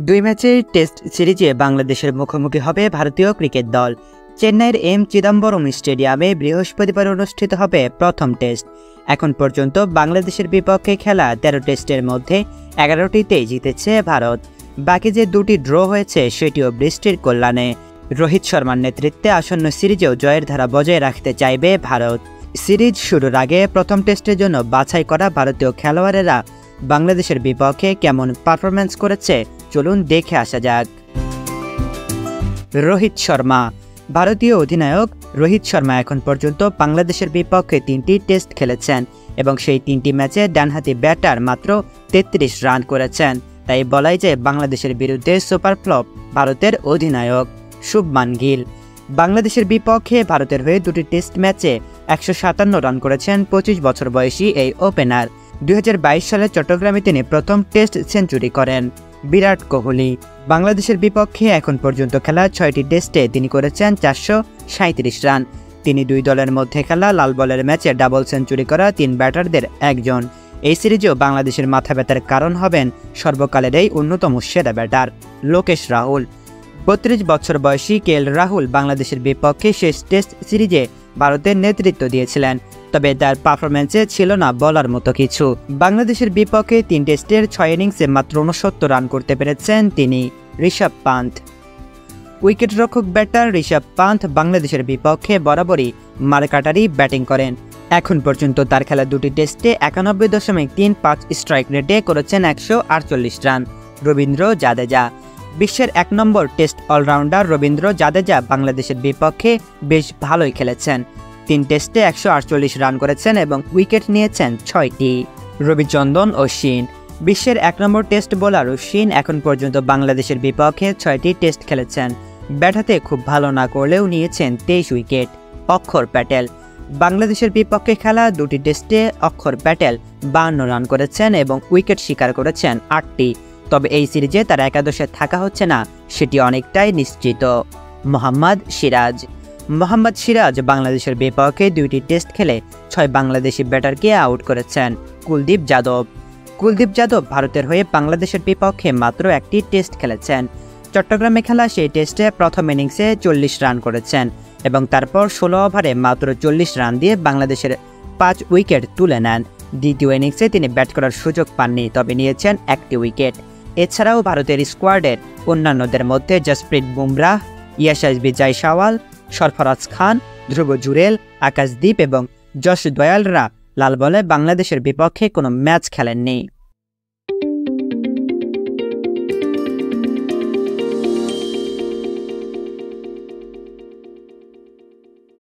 দুই ম্যাচের টেস্ট সিরিজে বাংলাদেশের মুখোমুখি হবে ভারতীয় ক্রিকেট দল। চেন্নাইয়ের এম চিদম্বরম স্টেডিয়ামে বৃহস্পতিবার অনুষ্ঠিত হবে প্রথম টেস্ট। এখন পর্যন্ত বাংলাদেশের বিপক্ষে খেলা ১৩ টেস্টের মধ্যে ১১টিতেই জিতেছে ভারত। বাকি যে দুটি ড্র হয়েছে সেটিও বৃষ্টির কল্যাণে। রোহিত শর্মার নেতৃত্বে আসন্ন সিরিজেও জয়ের ধারা বজায় রাখতে চাইবে ভারত। সিরিজ শুরুর আগে প্রথম টেস্টের জন্য বাছাই করা ভারতীয় খেলোয়াড়েরা বাংলাদেশের বিপক্ষে কেমন পারফরম্যান্স করেছে চলুন দেখে আসা যাক। রোহিত শর্মা। ভারতীয় অধিনায়ক রোহিত শর্মা এখন পর্যন্ত বাংলাদেশের বিপক্ষে ৩টি টেস্ট খেলেছেন এবং সেই ৩টি ম্যাচে ডানহাতি ব্যাটার মাত্র ৩৩ রান করেছেন। তাই বলাই যায় বাংলাদেশের বিরুদ্ধে সুপার ফ্লপ ভারতের অধিনায়ক। শুভমান গিল। বাংলাদেশের বিপক্ষে ভারতের হয়ে দুটি টেস্ট ম্যাচে ১৫৭ রান করেছেন ২৫ বছর বয়সী এই ওপেনার। ২০২২ সালে চট্টগ্রামে তিনি প্রথম টেস্ট সেঞ্চুরি করেন। বিরাট কোহলি। বাংলাদেশের বিপক্ষে এখন পর্যন্ত খেলা ৬টি টেস্টে তিনি করেছেন ৪৩৭ রান। তিনি দুই দলের মধ্যে খেলা লাল বলের ম্যাচে ডাবল সেঞ্চুরি করা ৩ ব্যাটারদের একজন। এই সিরিজেও বাংলাদেশের মাথা ব্যথার কারণ হবেন সর্বকালের এই অন্যতম সেরা ব্যাটার লোকেশ রাহুল। ৩২ বছর বয়সী কেএল রাহুল বাংলাদেশের বিপক্ষে শেষ টেস্ট সিরিজে ভারতের নেতৃত্ব দিয়েছিলেন, তবে তার পারফরম্যান্সে ছিল না বলার মতো কিছু। বাংলাদেশের বিপক্ষে ৩ টেস্টের ৬ ইনিংসে মাত্র ৬৯ রান করতে পেরেছেন তিনি। ঋষভ পান্থ। উইকেটরক্ষক ব্যাটার ঋষভ পান্থ বাংলাদেশের বিপক্ষে বরাবরই মারকাটারি ব্যাটিং করেন। এখন পর্যন্ত তার খেলা দুটি টেস্টে ৯১.৩৫ স্ট্রাইক রেটে করেছেন ১৪৮ রান। রবীন্দ্র জাদেজা। বিশ্বের ১ নম্বর টেস্ট অলরাউন্ডার রবীন্দ্র জাদেজা বাংলাদেশের বিপক্ষে বেশ ভালোই খেলেছেন। ৩ টেস্টে ১৪৮ রান করেছেন এবং উইকেট নিয়েছেন ৬টি। রবিচন্দ্রন অশ্বিন। বিশ্বের ১ নম্বর টেস্ট বোলার অশ্বিন এখন পর্যন্ত বাংলাদেশের বিপক্ষে ৬টি টেস্ট খেলেছেন। ব্যাট হাতে খুব ভালো না করলেও নিয়েছেন ২৩ উইকেট। অক্ষর প্যাটেল। বাংলাদেশের বিপক্ষে খেলা দুটি টেস্টে অক্ষর প্যাটেল ৫২ রান করেছেন এবং উইকেট শিকার করেছেন ৮টি। তবে এই সিরিজে তার একাদশে থাকা হচ্ছে না, সেটি অনেকটাই নিশ্চিত। মোহাম্মদ সিরাজ। মোহাম্মদ সিরাজ বাংলাদেশের বিপক্ষে ২টি টেস্ট খেলে ৬ বাংলাদেশি ব্যাটারকে আউট করেছেন। কুলদীপ যাদব। কুলদীপ যাদব ভারতের হয়ে বাংলাদেশের বিপক্ষে মাত্র ১টি টেস্ট খেলেছেন। চট্টগ্রামে খেলা সেই টেস্টে প্রথম ইনিংসে ৪০ রান করেছেন এবং তারপর ১৬ ওভারে মাত্র ৪০ রান দিয়ে বাংলাদেশের ৫ উইকেট তুলে নেন। দ্বিতীয় ইনিংসে তিনি ব্যাট করার সুযোগ পাননি, তবে নিয়েছেন ১টি উইকেট। এছাড়াও ভারতের স্কোয়াডের অন্যান্যদের মধ্যে জসপ্রীত বুমরাহ, ইয়াশাসবি জয়সওয়াল, সরফরাজ খান, ধ্রুব জুরেল, আকাশদীপ এবং যশ দয়ালরা লাল বলে বাংলাদেশের বিপক্ষে কোনো ম্যাচ খেলেননি।